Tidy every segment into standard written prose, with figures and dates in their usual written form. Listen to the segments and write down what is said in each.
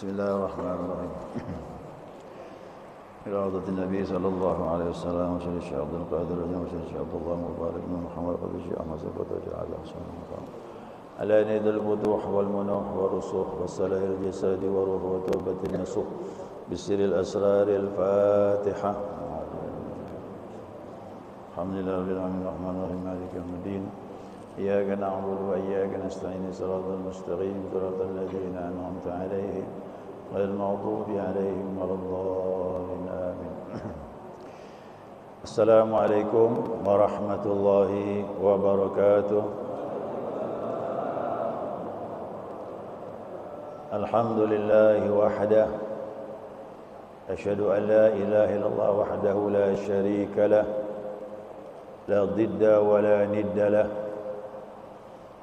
بسم الله الرحمن الرحيم. إرادة النبي صلى الله عليه وسلم وشهد الشيخ عبد القادر وشهد الشيخ عبد الله مبارك بن محمد قد الشيخ أحمد سبت وجعل أحسن المقام على نيد الفتوح والمنوح والرسوح والسلام الجسد وروح وتوبة النسوح بسر الأسرار الفاتحة. الحمد لله رب العالمين الرحمن الرحيم مالك يوم الدين إياك نعبد وإياك نستعين صراط المستقيم صراط الذين أنعمت عليهم غير المغضوب عليهم ولا الضالين آمين. السلام عليكم ورحمة الله وبركاته. الحمد لله وحده أشهد أن لا إله إلا الله وحده لا شريك له لا ضد ولا ند له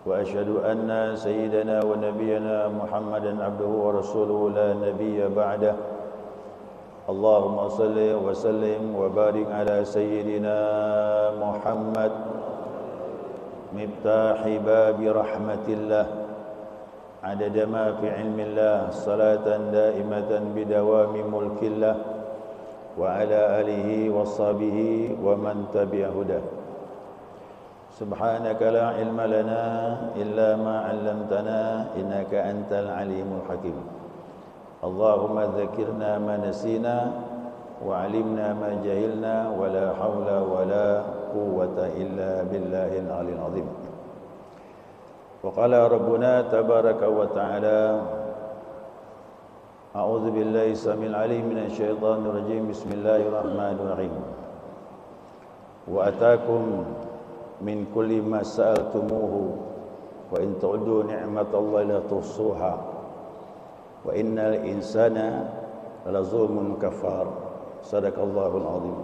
وأشهد أن سيدنا ونبينا محمدا عبده ورسوله لا نبي بعده. اللهم صل وسلم وبارك على سيدنا محمد مفتاح باب رحمة الله عدد ما في علم الله صلاة دائمة بدوام ملك الله وعلى آله وصحبه ومن تبع هداه. سبحانك لا علم لنا إلا ما علمتنا إنك أنت العليم الحكيم. اللهم ذكرنا ما نسينا وعلمنا ما جهلنا ولا حول ولا قوة إلا بالله العلي العظيم. وقال ربنا تبارك وتعالى أعوذ بالله السميع العليم من الشيطان الرجيم بسم الله الرحمن الرحيم. وأتاكم من كل ما سألتموه وإن تعدوا نعمة الله لا تحصوها وإن الإنسان لظلوم كفار. Sadaqallahul azim.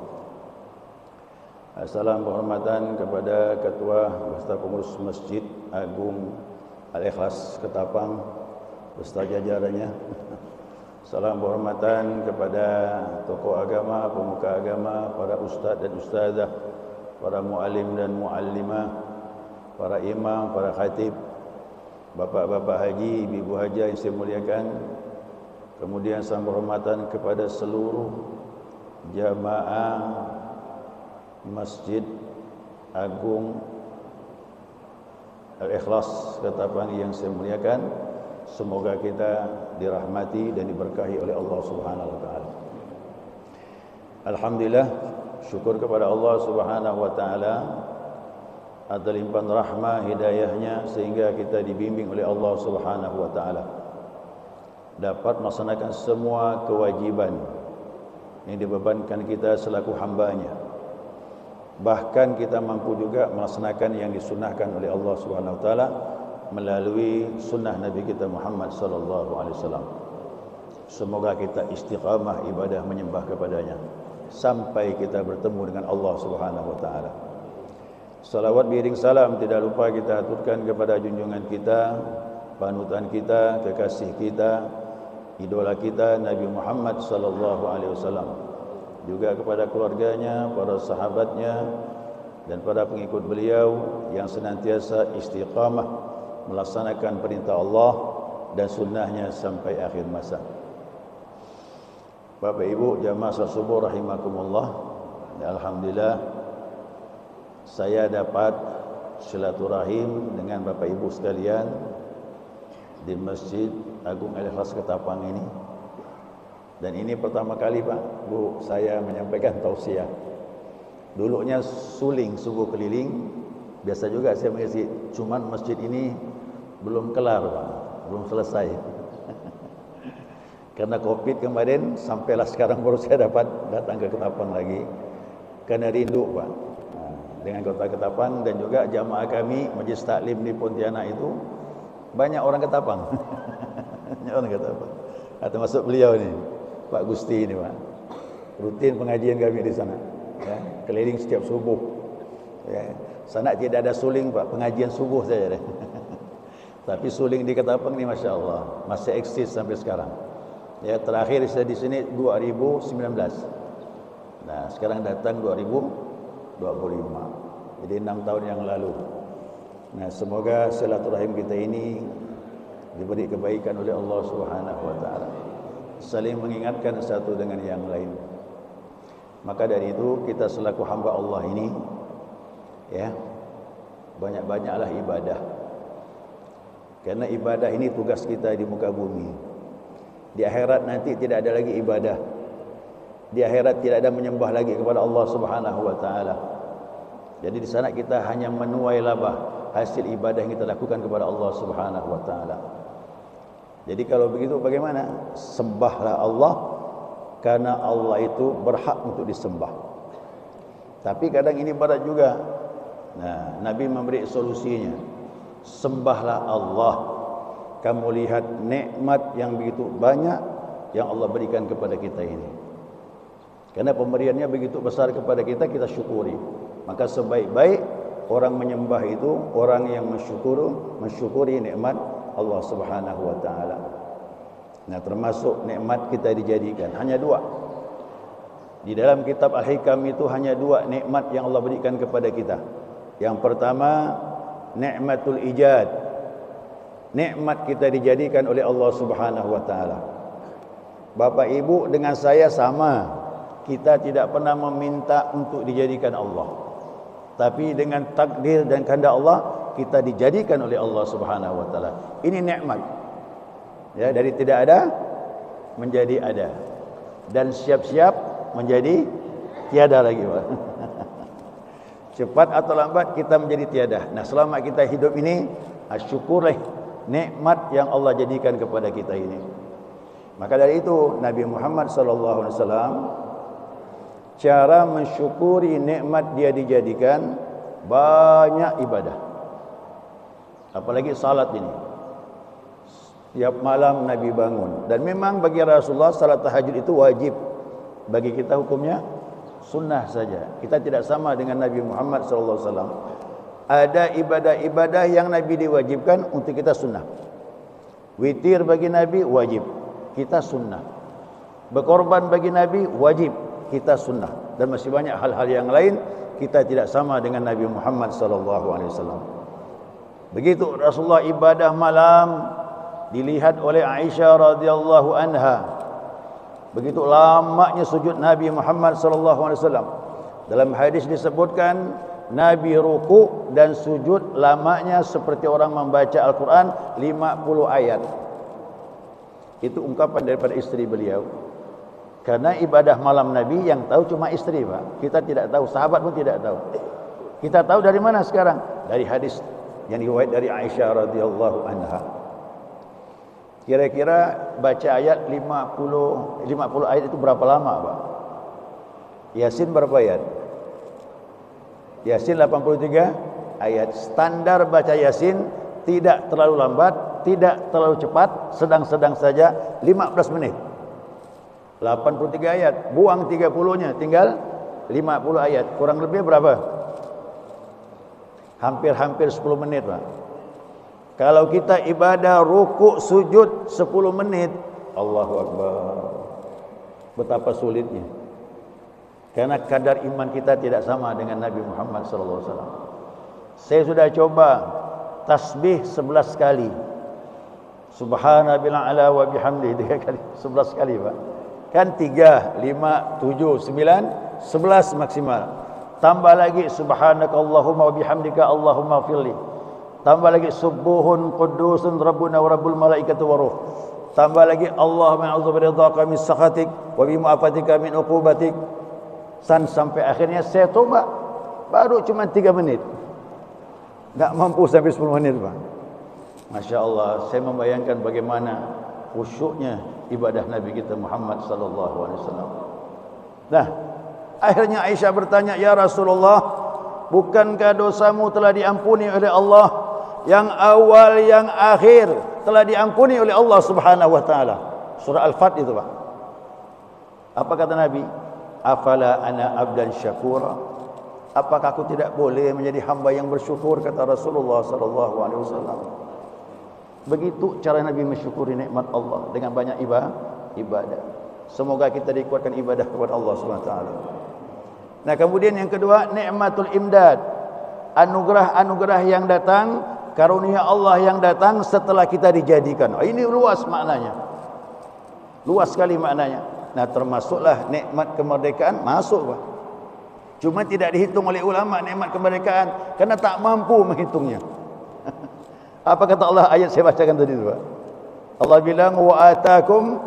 Salam penghormatan kepada Ketua beserta Pengurus Masjid Agung Al-Ikhlas Ketapang beserta jajarannya. Salam penghormatan kepada tokoh agama, pemuka agama, para ustaz dan ustazah, para muallim dan muallimah, para imam, para khatib, bapak-bapak haji, ibu-ibu haji yang saya muliakan. Kemudian salam hormatan kepada seluruh jamaah Masjid Agung Al-Ikhlas Ketapang yang saya muliakan. Semoga kita dirahmati dan diberkahi oleh Allah Subhanahu wa taala. Alhamdulillah, syukur kepada Allah Subhanahu wa taala atas limpahan rahmah hidayahnya sehingga kita dibimbing oleh Allah Subhanahu wa taala dapat melaksanakan semua kewajiban yang dibebankan kita selaku hamba-Nya. Bahkan kita mampu juga melaksanakan yang disunahkan oleh Allah Subhanahu wa taala melalui sunnah Nabi kita Muhammad sallallahu alaihi wasallam. Semoga kita istiqamah ibadah menyembah kepadanya sampai kita bertemu dengan Allah Subhanahu wa taala. Salawat biring salam tidak lupa kita aturkan kepada junjungan kita, panutan kita, kekasih kita, idola kita Nabi Muhammad sallallahu alaihi wasallam. Juga kepada keluarganya, para sahabatnya dan para pengikut beliau yang senantiasa istiqamah melaksanakan perintah Allah dan sunnahnya sampai akhir masa. Bapak Ibu jamaah salat subuh rahimakumullah. Alhamdulillah saya dapat silaturahim dengan Bapak Ibu sekalian di Masjid Agung Al-Ikhlas Ketapang ini. Dan ini pertama kali Pak Bu saya menyampaikan tausiah. Dulunya suling subuh keliling, biasa juga saya mengisi, cuman masjid ini belum kelar Pak, belum selesai. Karena Covid kemarin, sampailah sekarang baru saya dapat datang ke Ketapang lagi. Karena rindu Pak dengan kota Ketapang dan juga jamaah kami Majlis Taklim di Pontianak itu banyak orang Ketapang. Banyak orang Ketapang. Termasuk beliau ni, Pak Gusti ini Pak. Rutin pengajian kami di sana. Ya, keliling setiap subuh. Ya, sana tidak ada suling Pak, pengajian subuh saja. Tapi suling di Ketapang ni Masya Allah masih eksis sampai sekarang. Ya, terakhir saya di sini 2019. Nah, sekarang datang 2025. Jadi 6 tahun yang lalu. Nah, semoga silaturahim kita ini diberi kebaikan oleh Allah Subhanahu wa taala. Saling mengingatkan satu dengan yang lain. Maka dari itu kita selaku hamba Allah ini, ya, banyak-banyaklah ibadah. Karena ibadah ini tugas kita di muka bumi. Di akhirat nanti tidak ada lagi ibadah. Di akhirat tidak ada menyembah lagi kepada Allah Subhanahu wa taala. Jadi di sana kita hanya menuai laba hasil ibadah yang kita lakukan kepada Allah Subhanahu wa taala. Jadi kalau begitu bagaimana? Sembahlah Allah, karena Allah itu berhak untuk disembah. Tapi kadang ini berat juga. Nah, Nabi memberi solusinya. Sembahlah Allah. Kamu lihat nikmat yang begitu banyak yang Allah berikan kepada kita ini. Karena pemberiannya begitu besar kepada kita, kita syukuri. Maka sebaik-baik orang menyembah itu orang yang mensyukuri nikmat Allah Subhanahu wa taala. Nah, termasuk nikmat kita dijadikan hanya dua. Di dalam kitab Al-Hikam itu hanya dua nikmat yang Allah berikan kepada kita. Yang pertama, nikmatul ijad. Nikmat kita dijadikan oleh Allah Subhanahu wa taala. Bapak Ibu dengan saya sama. Kita tidak pernah meminta untuk dijadikan Allah. Tapi dengan takdir dan kehendak Allah, kita dijadikan oleh Allah Subhanahu wa taala. Ini nikmat. Ya, dari tidak ada menjadi ada. Dan siap-siap menjadi tiada lagi, Pak. Cepat atau lambat kita menjadi tiada. Nah, selama kita hidup ini, syukurlah nikmat yang Allah jadikan kepada kita ini. Maka dari itu Nabi Muhammad sallallahu alaihi wasallam cara mensyukuri nikmat dia dijadikan banyak ibadah. Apalagi salat ini. Setiap malam Nabi bangun. Dan memang bagi Rasulullah salat tahajud itu wajib. Bagi kita hukumnya sunnah saja. Kita tidak sama dengan Nabi Muhammad sallallahu alaihi wasallam. Ada ibadah-ibadah yang Nabi diwajibkan untuk kita sunnah. Witir bagi Nabi wajib, kita sunnah. Berkorban bagi Nabi wajib, kita sunnah. Dan masih banyak hal-hal yang lain kita tidak sama dengan Nabi Muhammad sallallahu alaihi wasallam. Begitu Rasulullah ibadah malam dilihat oleh Aisyah radhiyallahu anha. Begitu lamanya sujud Nabi Muhammad sallallahu alaihi wasallam. Dalam hadis disebutkan Nabi ruku dan sujud lamanya seperti orang membaca Al-Quran 50 ayat. Itu ungkapan daripada istri beliau. Karena ibadah malam Nabi yang tahu cuma istri, Pak. Kita tidak tahu, sahabat pun tidak tahu. Kita tahu dari mana sekarang? Dari hadis yang diriwayat dari Aisyah radhiyallahu anha. Kira-kira baca ayat 50 ayat itu berapa lama, Pak? Yasin berapa ayat? Yasin 83 ayat. Standar baca Yasin tidak terlalu lambat, tidak terlalu cepat, sedang-sedang saja, 15 menit. 83 ayat, buang 30-nya, tinggal 50 ayat. Kurang lebih berapa? Hampir 10 menit, Pak. Kalau kita ibadah rukuk sujud 10 menit, Allahu Akbar. Betapa sulitnya. Karena kadar iman kita tidak sama dengan Nabi Muhammad SAW. Saya sudah coba tasbih 11 kali. Subhanallahi ala wa bihamdihi 3 kali, 11 kali, Pak. Kan 3, 5, 7, 9, 11 maksimal. Tambah lagi subhanakallahumma wa bihamdika Allahumma firli. Tambah lagi subuhun qudusun rabbuna wa rabbul malaikati wa ruh. Tambah lagi Allahumma a'udzu biridhaka min sakhatik wa bi mu'afatika min uqubatik. Sampai akhirnya saya tobat. Baru cuma 3 menit. Tak mampu sampai 10 menit, Pak. Masya Allah, saya membayangkan bagaimana khusyuknya ibadah Nabi kita Muhammad sallallahu alaihi wasallam. Nah, akhirnya Aisyah bertanya, "Ya Rasulullah, bukankah dosamu telah diampuni oleh Allah? Yang awal, yang akhir telah diampuni oleh Allah Subhanahu wa taala." Surah Al-Fat itu, Pak. Apa kata Nabi? "Afala ana abdan syakura?" Apakah aku tidak boleh menjadi hamba yang bersyukur, kata Rasulullah sallallahu alaihi wasallam. Begitu cara Nabi mensyukuri nikmat Allah dengan banyak ibadah. Semoga kita dikuatkan ibadah kepada Allah Subhanahu wa taala. Nah, kemudian yang kedua, nikmatul imdad. Anugerah-anugerah yang datang karunia Allah yang datang setelah kita dijadikan. Ini luas maknanya. Luas sekali maknanya. Nah, termasuklah nikmat kemerdekaan masuk, Pak. Cuma tidak dihitung oleh ulama nikmat kemerdekaan karena tak mampu menghitungnya. Apa kata Allah ayat saya bacakan tadi itu, Pak? Allah bilang wa atakum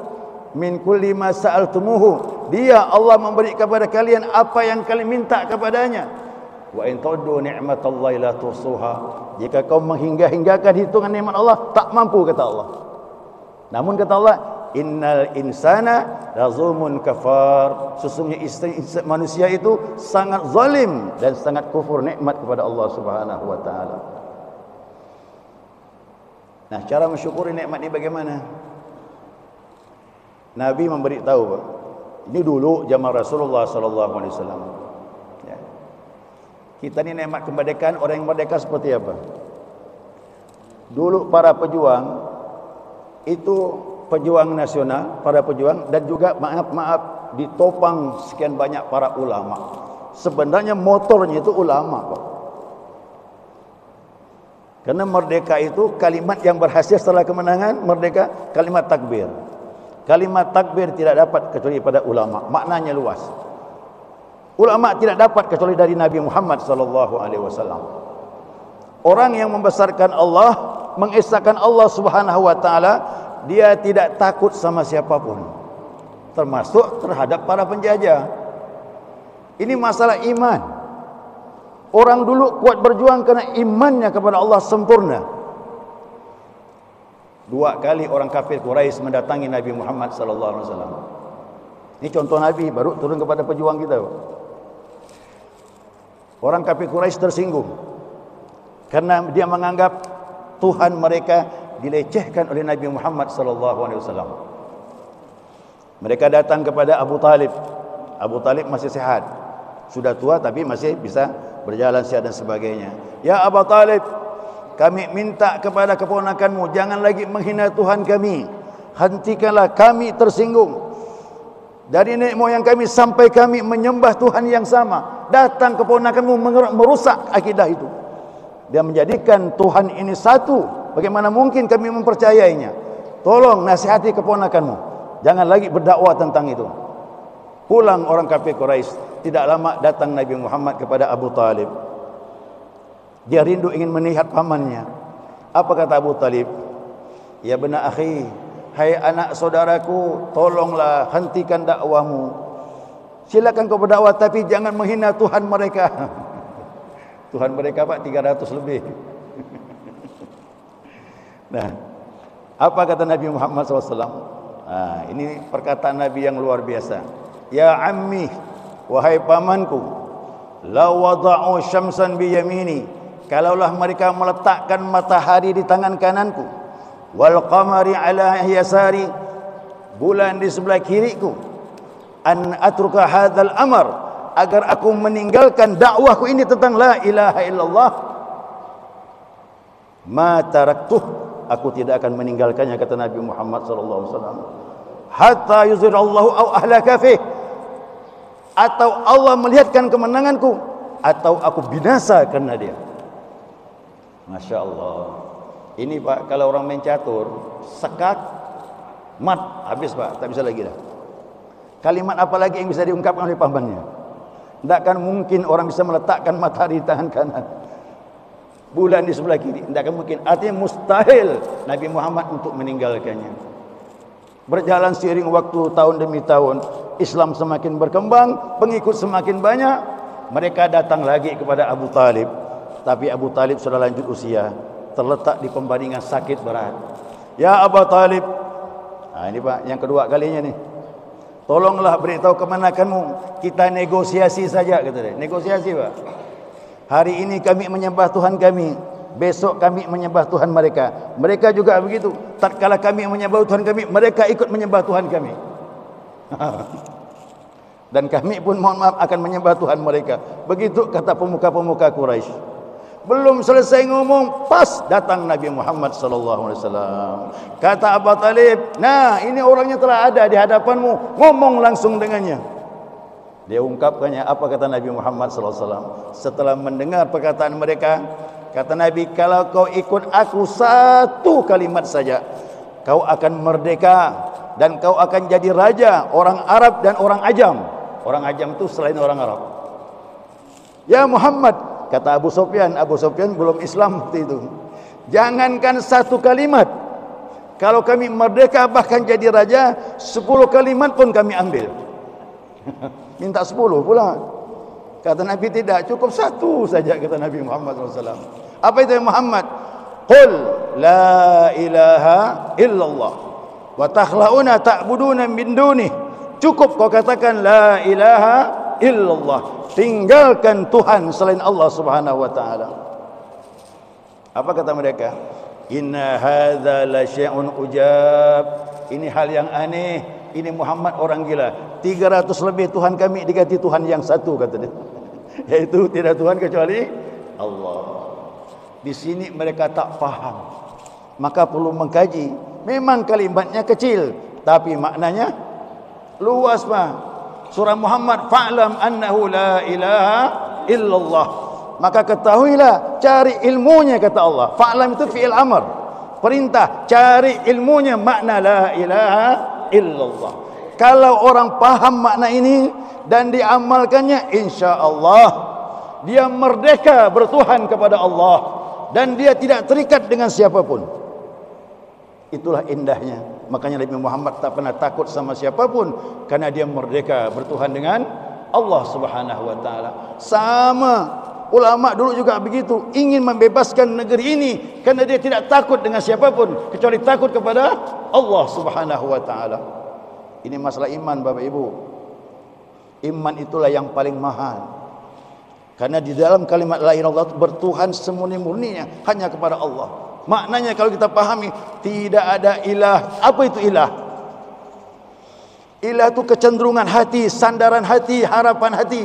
min kulli ma sa'altumuhu. Dia Allah memberi kepada kalian apa yang kalian minta kepadanya. Wa in ta'uddu ni'matallahi la tuhsuha. Jika kau menghingga-hinggakan hitungan nikmat Allah, tak mampu kata Allah. Namun kata Allah, innal insana lazumun kafar. Sesungguhnya manusia itu sangat zalim dan sangat kufur nikmat kepada Allah Subhanahu wa taala. Nah, cara mensyukuri nikmat ini bagaimana? Nabi memberitahu, Pak. Ini dulu zaman Rasulullah sallallahu alaihi wasallam. Ya. Kita ini nikmat kemerdekaan, orang yang merdeka seperti apa? Dulu para pejuang itu pejuang nasional, para pejuang, dan juga maaf ditopang sekian banyak para ulama. Sebenarnya motornya itu ulama, Pak. Karena merdeka itu kalimat yang berhasil setelah kemenangan merdeka, kalimat takbir. Kalimat takbir tidak dapat kecuali pada ulama. Maknanya luas. Ulama tidak dapat kecuali dari Nabi Muhammad sallallahu alaihi wasallam. Orang yang membesarkan Allah, mengesahkan Allah Subhanahu wa taala, dia tidak takut sama siapapun, termasuk terhadap para penjajah. Ini masalah iman. Orang dulu kuat berjuang karena imannya kepada Allah sempurna. 2 kali orang kafir Quraisy mendatangi Nabi Muhammad sallallahu alaihi wasallam. Ini contoh Nabi baru turun kepada pejuang kita. Orang kafir Quraisy tersinggung karena dia menganggap Tuhan mereka dilecehkan oleh Nabi Muhammad sallallahu alaihi wasallam. Mereka datang kepada Abu Talib. Abu Talib masih sehat. Sudah tua tapi masih bisa berjalan sehat dan sebagainya. Ya Abu Talib, kami minta kepada keponakanmu, jangan lagi menghina Tuhan kami. Hentikanlah, kami tersinggung. Dari nenek moyang kami sampai kami menyembah Tuhan yang sama. Datang keponakanmu merusak akidah itu. Dia menjadikan Tuhan ini satu. Bagaimana mungkin kami mempercayainya? Tolong nasihati keponakanmu, jangan lagi berdakwah tentang itu. Pulang orang kafir Quraisy. Tidak lama datang Nabi Muhammad kepada Abu Talib. Dia rindu ingin melihat pamannya. Apa kata Abu Talib? Ya bena akhi, hai anak saudaraku, tolonglah hentikan dakwahmu. Silakan kau berdakwah tapi jangan menghina Tuhan mereka. Tuhan mereka, Pak, 300 lebih. Nah, apa kata Nabi Muhammad SAW? Nah, ini perkataan Nabi yang luar biasa. Ya ammi, wahai pamanku, la wada'u syamsan bi yamini, kalaulah mereka meletakkan matahari di tangan kananku, wal qamari ala yasari, bulan di sebelah kiriku, an atruka hadzal amr, agar aku meninggalkan dakwahku ini tentang la ilaha illallah, ma taraktuh, aku tidak akan meninggalkannya, kata Nabi Muhammad sallallahu alaihi wasallam, hatta yuzirallahu au ahlaka fih, atau Allah melihatkan kemenanganku, atau aku binasa karena dia. Masya Allah. Ini, Pak, kalau orang main catur, sekat, mat, habis, Pak, tak bisa lagi dah. Kalimat apa lagi yang bisa diungkapkan oleh pamannya? Tidak akan mungkin orang bisa meletakkan matahari di tangan kanan, bulan di sebelah kiri. Tidak akan mungkin. Artinya mustahil Nabi Muhammad untuk meninggalkannya. Berjalan seiring waktu tahun demi tahun, Islam semakin berkembang, pengikut semakin banyak. Mereka datang lagi kepada Abu Talib, tapi Abu Talib sudah lanjut usia, terletak di pembaringan sakit berat. Ya Abu Talib, nah ini, Pak, yang kedua kalinya nih, tolonglah beritahu kemenakanmu, kita negosiasi saja, kata dia. Negosiasi, Pak. Hari ini kami menyembah Tuhan kami, besok kami menyembah Tuhan mereka. Mereka juga begitu. Tatkala kami menyembah Tuhan kami, mereka ikut menyembah Tuhan kami. Dan kami pun mohon maaf akan menyembah Tuhan mereka. Begitu kata pemuka-pemuka Quraisy. Belum selesai ngomong, pas datang Nabi Muhammad sallallahu alaihi wasallam. Kata Abu Talib, "Nah, ini orangnya telah ada di hadapanmu, ngomong langsung dengannya." Dia ungkapkannya apa kata Nabi Muhammad sallallahu alaihi wasallam. Setelah mendengar perkataan mereka, Kata Nabi, kalau kau ikut aku satu kalimat saja, kau akan merdeka dan kau akan jadi raja orang Arab dan orang Ajam. Orang Ajam itu selain orang Arab. Ya Muhammad, kata Abu Sufyan belum Islam waktu itu, jangankan satu kalimat, kalau kami merdeka bahkan jadi raja, 10 kalimat pun kami ambil. Minta 10 pula. Kata Nabi, tidak, cukup satu saja, kata Nabi Muhammad SAW. Apa itu Muhammad? Qul la ilaha illallah wa takhlauna ta'buduna min dunih. Cukup kau katakan la ilaha illallah, tinggalkan Tuhan selain Allah Subhanahu wa taala. Apa kata mereka? Inna hadza la syai'un ujab. Ini hal yang aneh. Ini Muhammad orang gila. 300 lebih Tuhan kami diganti Tuhan yang satu, kata dia. Yaitu tidak Tuhan kecuali Allah. Di sini mereka tak faham, maka perlu mengkaji. Memang kalimatnya kecil, tapi maknanya luas, Pak. Surah Muhammad, fa'lam annahu la ilaha illallah. Maka ketahuilah, cari ilmunya, kata Allah. Fa'lam itu fi'il amr, perintah. Cari ilmunya, makna la ilaha illallah. Kalau orang paham makna ini dan diamalkannya, insya Allah dia merdeka bertuhan kepada Allah dan dia tidak terikat dengan siapapun. Itulah indahnya. Makanya Nabi Muhammad tak pernah takut sama siapapun, karena dia merdeka bertuhan dengan Allah Subhanahu wa taala. Sama ulama dulu juga begitu, ingin membebaskan negeri ini karena dia tidak takut dengan siapapun kecuali takut kepada Allah Subhanahu wa taala. Ini masalah iman, Bapak Ibu. Iman itulah yang paling mahal, karena di dalam kalimat la ilaha illallah bertuhan semurni-murninya hanya kepada Allah. Maknanya kalau kita pahami, tidak ada ilah. Apa itu ilah? Ilah itu kecenderungan hati, sandaran hati, harapan hati.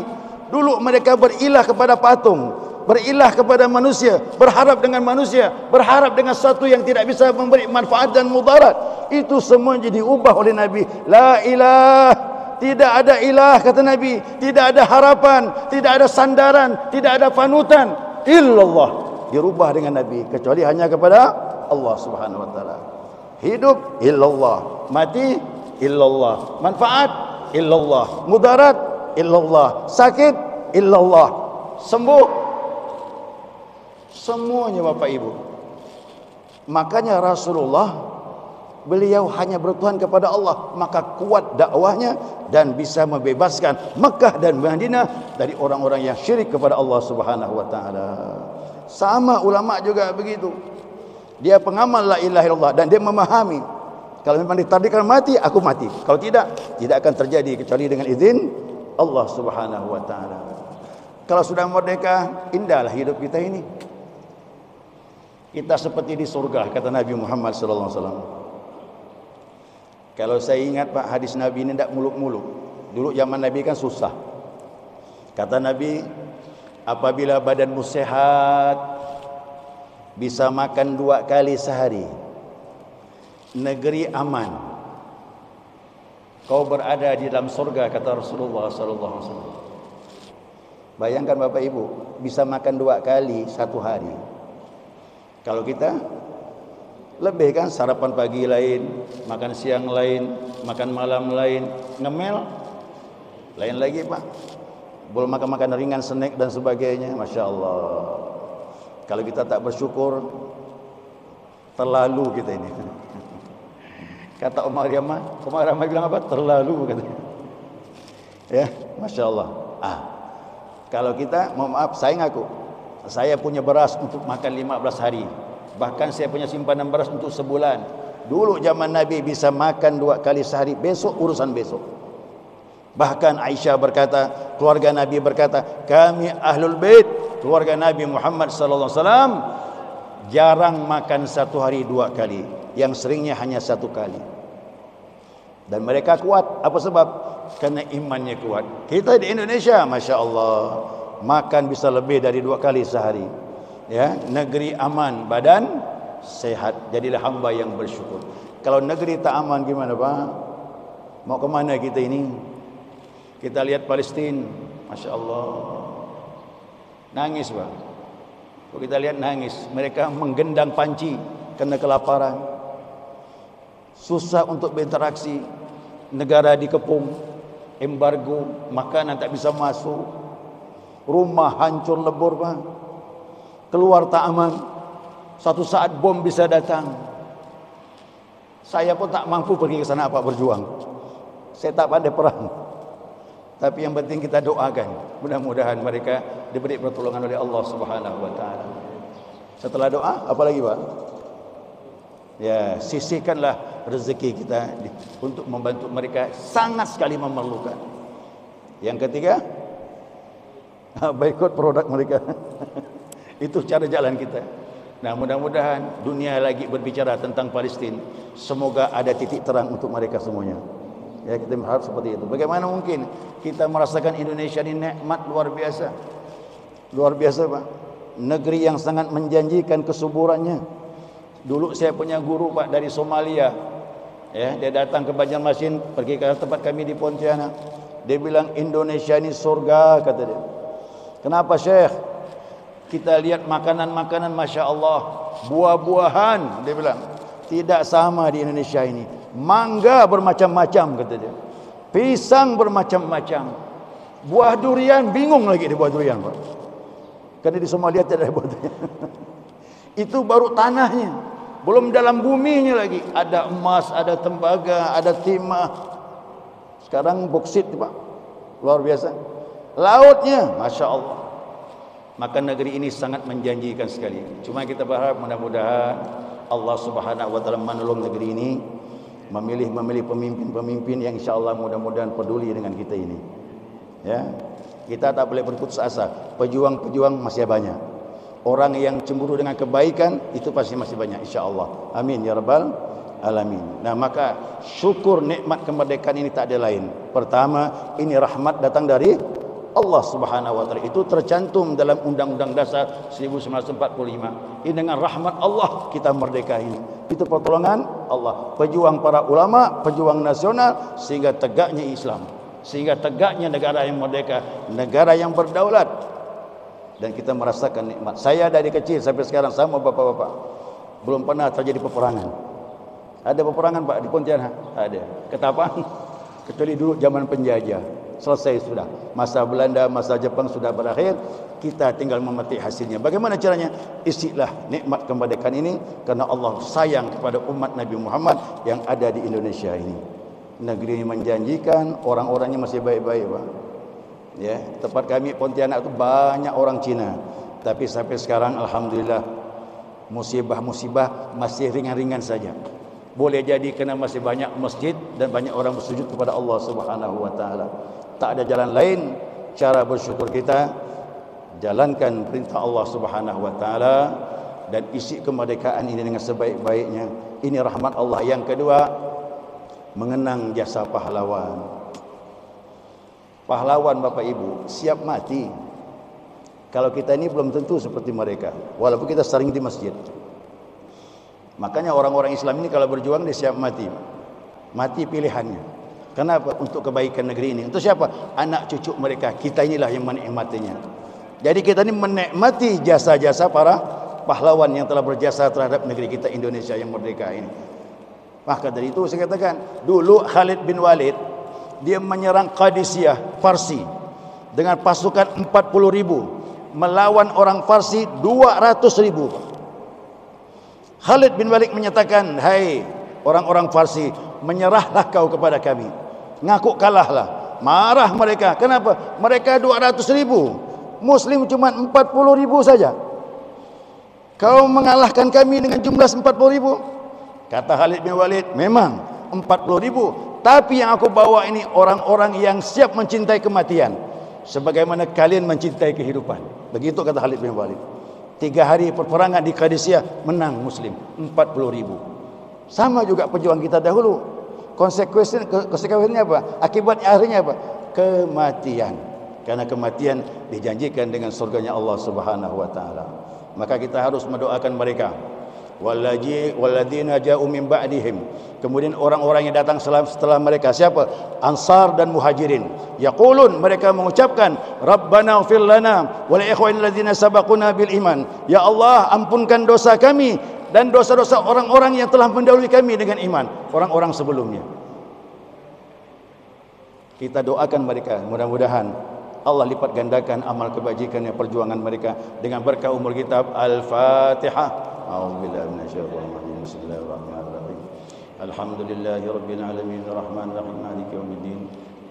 Dulu mereka berilah kepada patung, berilah kepada manusia, berharap dengan manusia, berharap dengan sesuatu yang tidak bisa memberi manfaat dan mudarat. Itu semua jadi ubah oleh Nabi. La ilah, tidak ada ilah, kata Nabi, tidak ada harapan, tidak ada sandaran, tidak ada panutan illallah. Dirubah dengan Nabi, kecuali hanya kepada Allah Subhanahu wa taala. Hidup illallah, mati illallah, manfaat illallah, mudarat illallah, sakit illallah, sembuh semuanya, Bapak Ibu. Makanya Rasulullah, beliau hanya bertuhan kepada Allah, maka kuat dakwahnya dan bisa membebaskan Mekah dan Madinah dari orang-orang yang syirik kepada Allah Subhanahu wa taala. Sama ulama juga begitu. Dia pengamal la ilaha illallah dan dia memahami, kalau memang ditakdirkan mati, aku mati. Kalau tidak, tidak akan terjadi kecuali dengan izin Allah Subhanahu wa taala. Kalau sudah merdeka, indahlah hidup kita ini. Kita seperti di surga, kata Nabi Muhammad sallallahu alaihi wasallam. Kalau saya ingat, Pak, hadis Nabi ini tidak muluk-muluk. Dulu zaman Nabi kan susah. Kata Nabi, apabila badanmu sehat, bisa makan 2 kali sehari, negeri aman, kau berada di dalam surga, kata Rasulullah SAW. Bayangkan Bapak Ibu, bisa makan 2 kali satu hari. Kalau kita lebih kan, sarapan pagi lain, makan siang lain, makan malam lain, ngemel lain lagi, Pak. Belum makan-makan ringan, snack dan sebagainya. Masya Allah. Kalau kita tak bersyukur, terlalu kita ini. Kata Umar Ramai bilang apa? Terlalu, katanya. Ya, Masya Allah. Kalau kita, mohon maaf, saya ngaku, saya punya beras untuk makan 15 hari. Bahkan saya punya simpanan beras untuk sebulan. Dulu zaman Nabi bisa makan 2 kali sehari. Besok urusan besok. Bahkan Aisyah berkata, keluarga Nabi berkata, kami ahlul bait, keluarga Nabi Muhammad sallallahu alaihi wasallam, jarang makan satu hari 2 kali, yang seringnya hanya 1 kali. Dan mereka kuat. Apa sebab? Karena imannya kuat. Kita di Indonesia, Masya Allah, makan bisa lebih dari 2 kali sehari. Ya, negeri aman, badan sehat. Jadilah hamba yang bersyukur. Kalau negeri tak aman gimana, Pak? Mau kemana kita ini? Kita lihat Palestina, Masya Allah, nangis, Pak. Kalau kita lihat nangis, mereka menggendang panci kerana kelaparan. Susah untuk berinteraksi, negara dikepung, embargo, makanan tak bisa masuk, rumah hancur lebur, Pak. Keluar tak aman. Satu saat bom bisa datang. Saya pun tak mampu pergi ke sana apa berjuang. Saya tak pandai perang. Tapi yang penting kita doakan, mudah-mudahan mereka diberi pertolongan oleh Allah Subhanahu wa taala. Setelah doa, apa lagi, Pak? Ya, sisihkanlah rezeki kita untuk membantu mereka, sangat sekali memerlukan. Yang ketiga, boikot produk mereka. Itu cara jalan kita. Nah, mudah-mudahan dunia lagi berbicara tentang Palestin, semoga ada titik terang untuk mereka semuanya. Ya, kita berharap seperti itu. Bagaimana mungkin kita merasakan Indonesia ini nikmat luar biasa. Luar biasa, Pak. Negeri yang sangat menjanjikan kesuburannya. Dulu saya punya guru, Pak, dari Somalia. Ya, dia datang ke Banjarmasin, pergi ke tempat kami di Pontianak. Dia bilang Indonesia ini surga, kata dia. Kenapa, Syekh? Kita lihat makanan-makanan, Masya Allah, buah-buahan, dia bilang tidak sama di Indonesia ini. Mangga bermacam-macam, kata dia. Pisang bermacam-macam. Buah durian, bingung lagi di buah durian, Pak. Karena di Somalia tidak ada buah durian. Itu baru tanahnya, belum dalam buminya lagi. Ada emas, ada tembaga, ada timah. Sekarang boksit, Pak. Luar biasa. Lautnya, Masya Allah. Maka negeri ini sangat menjanjikan sekali. Cuma kita berharap mudah-mudahan Allah Subhanahu wa taala menolong negeri ini, memilih pemimpin-pemimpin yang insya-Allah mudah-mudahan peduli dengan kita ini. Ya. Kita tak boleh berputus asa. Pejuang-pejuang masih banyak. Orang yang cemburu dengan kebaikan itu pasti masih banyak, insya-Allah. Amin ya rabbal alamin. Nah, maka syukur nikmat kemerdekaan ini tak ada lain. Pertama, ini rahmat datang dari Allah Subhanahu wa taala. Itu tercantum dalam Undang-Undang Dasar 1945. Ini dengan rahmat Allah kita merdeka ini. Itu pertolongan Allah. Pejuang para ulama, pejuang nasional, sehingga tegaknya Islam, sehingga tegaknya negara yang merdeka, negara yang berdaulat. Dan kita merasakan nikmat. Saya dari kecil sampai sekarang sama bapak-bapak, belum pernah terjadi peperangan. Ada peperangan, Pak, di Pontianak? Ada. Ketapang? Kecuali dulu zaman penjajah. Selesai sudah. Masa Belanda, masa Jepang sudah berakhir. Kita tinggal memetik hasilnya. Bagaimana caranya? Isilah nikmat kemerdekaan ini, karena Allah sayang kepada umat Nabi Muhammad yang ada di Indonesia ini. Negeri ini menjanjikan, orang-orangnya masih baik-baik, Pak. Ya, tempat kami Pontianak itu banyak orang Cina. Tapi sampai sekarang alhamdulillah musibah-musibah masih ringan-ringan saja. Boleh jadi kerana masih banyak masjid dan banyak orang bersujud kepada Allah Subhanahu wa taala. Tak ada jalan lain, cara bersyukur kita jalankan perintah Allah Subhanahu wa taala dan isi kemerdekaan ini dengan sebaik-baiknya. Ini rahmat Allah. Yang kedua, mengenang jasa pahlawan. Pahlawan, Bapak Ibu, siap mati. Kalau kita ini belum tentu seperti mereka, walaupun kita sering di masjid. Makanya orang-orang Islam ini kalau berjuang dia siap mati. Mati pilihannya. Kenapa? Untuk kebaikan negeri ini. Untuk siapa? Anak cucu mereka. Kita inilah yang menikmatinya. Jadi kita ini menikmati jasa-jasa para pahlawan yang telah berjasa terhadap negeri kita Indonesia yang merdeka ini. Maka dari itu saya katakan, dulu Khalid bin Walid dia menyerang Qadisiyah Parsi dengan pasukan 40.000, melawan orang Parsi 200.000. Khalid bin Walid menyatakan, hai orang-orang Parsi, menyerahlah kau kepada kami, ngaku kalahlah. Marah mereka. Kenapa? Mereka 200.000, Muslim cuma 40.000 saja. Kau mengalahkan kami dengan jumlah 40.000. Kata Khalid bin Walid, memang 40.000, tapi yang aku bawa ini orang-orang yang siap mencintai kematian, sebagaimana kalian mencintai kehidupan. Begitu kata Khalid bin Walid. 3 hari perperangan di Qadisiyah, menang Muslim 40.000. Sama juga pejuang kita dahulu. Konsekuensinya apa? Akibatnya akhirnya apa? Kematian. Karena kematian dijanjikan dengan surganya Allah Subhanahu wa taala. Maka kita harus mendoakan mereka. walladzina ja'u min ba'dihim. Kemudian orang-orang yang datang setelah mereka, siapa? Ansar dan Muhajirin. Yaqulun, mereka mengucapkan, Rabbana ighfir lana wa li ikhwanina alladzina sabaquna bil iman. Ya Allah, ampunkan dosa kami dan dosa-dosa orang-orang yang telah mendahului kami dengan iman, orang-orang sebelumnya. Kita doakan mereka, mudah-mudahan Allah lipat gandakan amal kebajikan dan perjuangan mereka dengan berkah umur kitab Al-Fatihah. A'udzubillahi minasyaitonir rajim. Bismillahirrahmanirrahim. Alhamdulillahi rabbil alamin, arrahmanir rahim, maliki yaumiddin.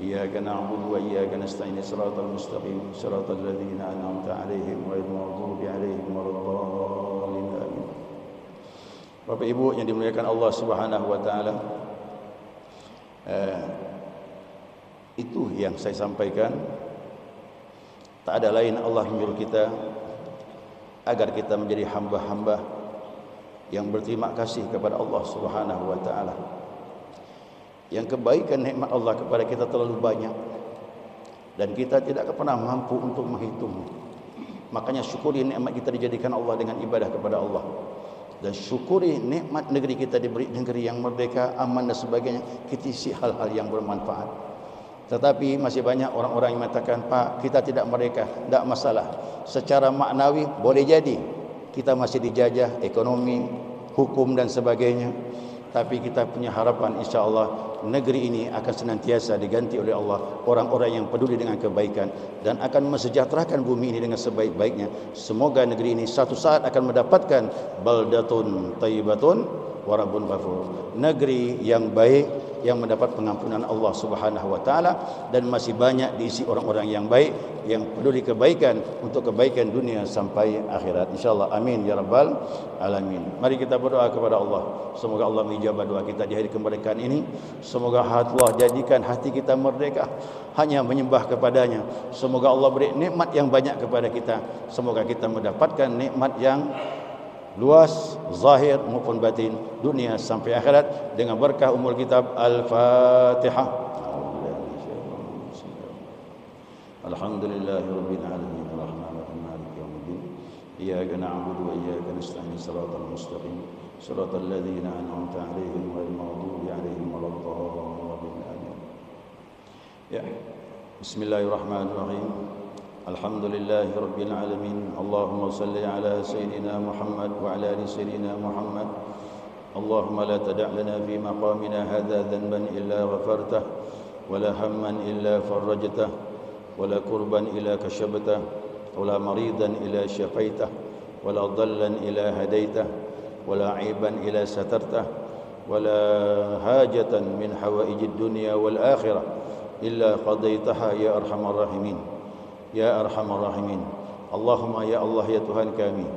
Iyyaka na'budu wa iyyaka nasta'in. Shiratal mustaqim, shiratal ladzina an'amta 'alaihim ghairil maghdubi 'alaihim waladdallin. Amin. Bapak Ibu yang dimuliakan Allah Subhanahu wa taala, itu yang saya sampaikan. Tak ada lain Allah menyuruh kita agar kita menjadi hamba-hamba yang berterima kasih kepada Allah Subhanahu wa taala. Yang kebaikan nikmat Allah kepada kita terlalu banyak dan kita tidak pernah mampu untuk menghitung. Makanya syukuri nikmat kita dijadikan Allah dengan ibadah kepada Allah. Dan syukuri nikmat negeri kita diberi negeri yang merdeka, aman dan sebagainya. Kita isi hal-hal yang bermanfaat. Tetapi masih banyak orang-orang yang mengatakan, Pak, kita tidak merdeka. Tak masalah. Secara maknawi boleh jadi kita masih dijajah ekonomi, hukum dan sebagainya. Tapi kita punya harapan, insya-Allah negeri ini akan senantiasa diganti oleh Allah orang-orang yang peduli dengan kebaikan dan akan mensejahterakan bumi ini dengan sebaik-baiknya. Semoga negeri ini satu saat akan mendapatkan baldatun thayyibatun wa rabbun ghafur. Negeri yang baik yang mendapat pengampunan Allah Subhanahu wa taala dan masih banyak diisi orang-orang yang baik yang peduli kebaikan untuk kebaikan dunia sampai akhirat, insyaallah. Amin ya rabbal alamin. Mari kita berdoa kepada Allah, semoga Allah mengijabah doa kita di hari kemerdekaan ini. Semoga Allah jadikan hati kita merdeka hanya menyembah kepadanya. Semoga Allah beri nikmat yang banyak kepada kita. Semoga kita mendapatkan nikmat yang luas, zahir maupun batin, dunia sampai akhirat dengan berkah umur kitab Al-Fatihah. Alhamdulillahirabbil alamin, arrahmanirrahim, maliki yaumiddin. Iyyaka na'budu wa iyyaka nasta'in. Shiratal mustaqim, shiratal ladzina an'amta 'alaihim ghairil maghdubi 'alaihim waladdallin. Amin. Ya. Bismillahirrahmanirrahim. Alhamdulillahi rabbil alamin. Allahumma salli ala sayyidina Muhammad wa ala ali sayyidina Muhammad. Allahumma la tada' lana fi maqamina hadha dhanban illa ghafartah wa la hamman illa farajtah wa la kurban illa kashabtah wa la maridan illa shafaitah wa la dhallan illa hadaitah wa la 'aiban illa satartah wa la hajatan min hawaijid dunya wal akhirah illa qadaitaha ya arhamar rahimin. Ya Arhamar Rahimin. Allahumma ya Allah ya Tuhan kami,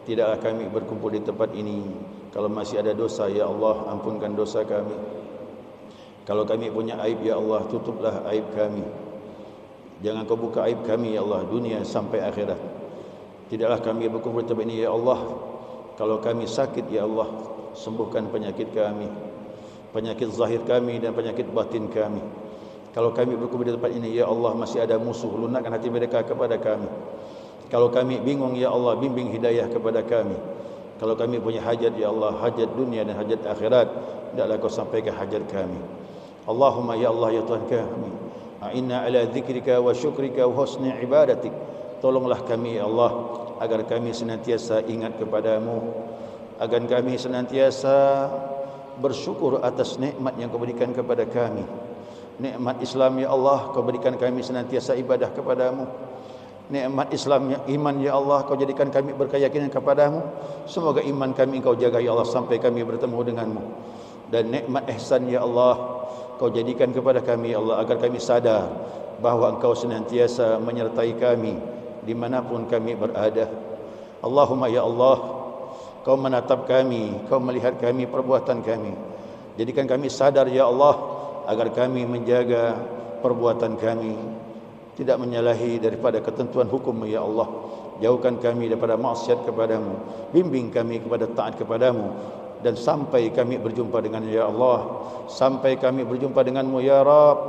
tidaklah kami berkumpul di tempat ini kalau masih ada dosa, ya Allah ampunkan dosa kami. Kalau kami punya aib, ya Allah tutuplah aib kami. Jangan kau buka aib kami, ya Allah, dunia sampai akhirat. Tidaklah kami berkumpul di tempat ini, ya Allah. Kalau kami sakit, ya Allah sembuhkan penyakit kami, penyakit zahir kami dan penyakit batin kami. Kalau kami berkumpul di tempat ini, ya Allah masih ada musuh, lunakkan hati mereka kepada kami. Kalau kami bingung, ya Allah bimbing hidayah kepada kami. Kalau kami punya hajat, ya Allah, hajat dunia dan hajat akhirat, hendaklah kau sampaikan hajat kami. Allahumma ya Allah ya Tuhan kami, a'inna ala dzikrika wa syukrika wa husni ibadatik. Tolonglah kami, ya Allah, agar kami senantiasa ingat kepadamu, agar kami senantiasa bersyukur atas nikmat yang kau berikan kepada kami. Nikmat Islam, ya Allah, kau berikan kami senantiasa ibadah kepadamu. Nikmat Islam, ya iman, ya Allah, kau jadikan kami berkeyakinan kepadamu. Semoga iman kami kau jaga, ya Allah, sampai kami bertemu denganmu. Dan nikmat ihsan, ya Allah, kau jadikan kepada kami, ya Allah, agar kami sadar bahawa engkau senantiasa menyertai kami dimanapun kami berada. Allahumma ya Allah, kau menatap kami, kau melihat kami, perbuatan kami. Jadikan kami sadar, ya Allah, agar kami menjaga perbuatan kami, tidak menyalahi daripada ketentuan hukum, ya Allah. Jauhkan kami daripada maksiat kepadamu, bimbing kami kepada taat kepadamu, dan sampai kami berjumpa dengan, ya Allah, sampai kami berjumpa denganmu, ya Rabb.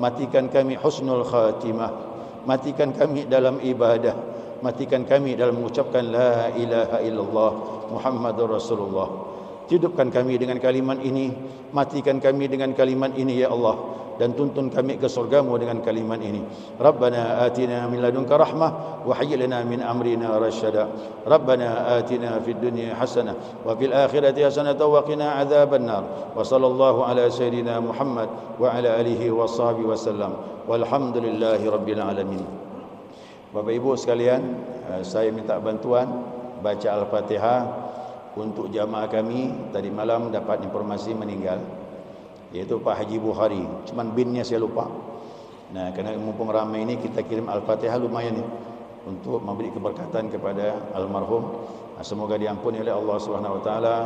Matikan kami husnul khatimah, matikan kami dalam ibadah, Matikan kami dalam mengucapkan la ilaha illallah Muhammadur Rasulullah. Hidupkan kami dengan kalimat ini, matikan kami dengan kalimat ini ya Allah, dan tuntun kami ke surgamu dengan kalimat ini. Rabbana atina min ladunka rahmah wa hayyi lana min amrina rasyada. Rabbana atina fid dunya hasanah wa fil akhirati hasanah wa qina adzaban nar. Wa sallallahu ala sayyidina Muhammad wa ala alihi wa sahbihi wasallam. Walhamdulillahi rabbil alamin. Bapak Ibu sekalian, saya minta bantuan baca Al-Fatihah untuk jamaah kami. Tadi malam dapat informasi meninggal, yaitu Pak Haji Bukhari. Cuman binnya saya lupa. Nah, kerana mumpung ramai ini, kita kirim Al-Fatihah lumayan nih untuk memberi keberkatan kepada almarhum. Semoga diampuni oleh Allah Subhanahu wa taala,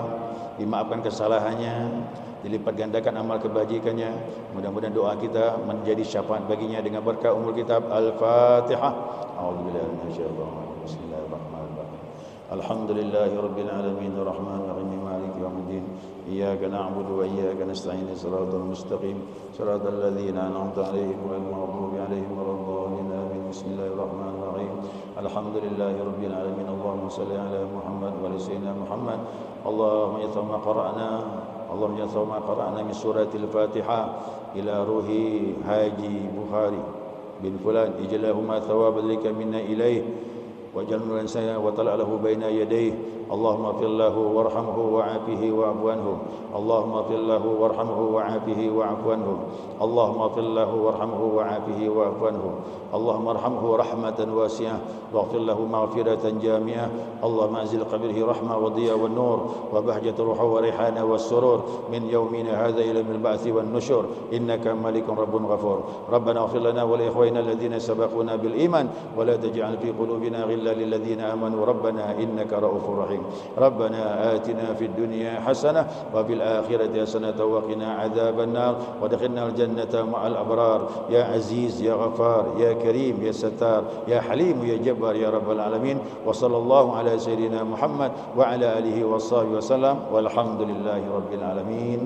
dimaafkan kesalahannya, dilipat gandakan amal kebajikannya. Mudah-mudahan doa kita menjadi syafaat baginya dengan berkah umur kitab Al-Fatihah. A'udzubillahi minasyaitonir rajim. Bismillahirrahmanirrahim. Alhamdulillahi rabbil alamin arrahmanir rahim maliki yaumiddin. Iyyaka na'budu wa iyyaka nasta'in shiratal mustaqim shiratal ladzina an'amta 'alaihim ghairil maghdubi 'alaihim waladdallin. Amin. Bismillahirrahmanirrahim. Alhamdulillahi rabbil alamin. Allahumma shalli 'ala Muhammad wa ala sayyidina Muhammad. Allahumma ya ma qara'na Allahumma ya ma qara'na min suratil Fatihah ila ruhi Haji Bukhari bin fulan ijlahuma thawaban lika minna ilaih waj'al nuran saya wa tala'alahu baina yadayhi. Allahumma fir lahu warhamhu wa'afihi wa'fu anhu. Allahumma fir lahu warhamhu wa'afihi wa'fu anhu. Allahumma fir lahu warhamhu wa'afihi wa'fu anhu. Allahumma arhamhu rahmatan wasi'ah waghfir lahu maghfiratan jami'ah. Allahumma anzil qabrihi rahmah wa dhiya wan nur wa bahjata ruha wa rihana was surur min yawmina hadha ila al ba'thi wan nusyur innaka malikun rabbun ghafur. Rabbana ighfir lana wa li ikhwanina alladhina sabaquna bil iman wa la taj'al fi qulubina ghillan lil ladzina amanu rabbana innaka ra'ufur rahim. ربنا آتنا في الدنيا حسنة وفي الآخرة حسنة وقنا عذاب النار وادخلنا الجنة مع الأبرار يا عزيز يا غفار يا كريم يا ستار يا حليم يا جبار يا رب العالمين. وصلى الله على سيدنا محمد وعلى آله وصحبه وسلم والحمد لله رب العالمين.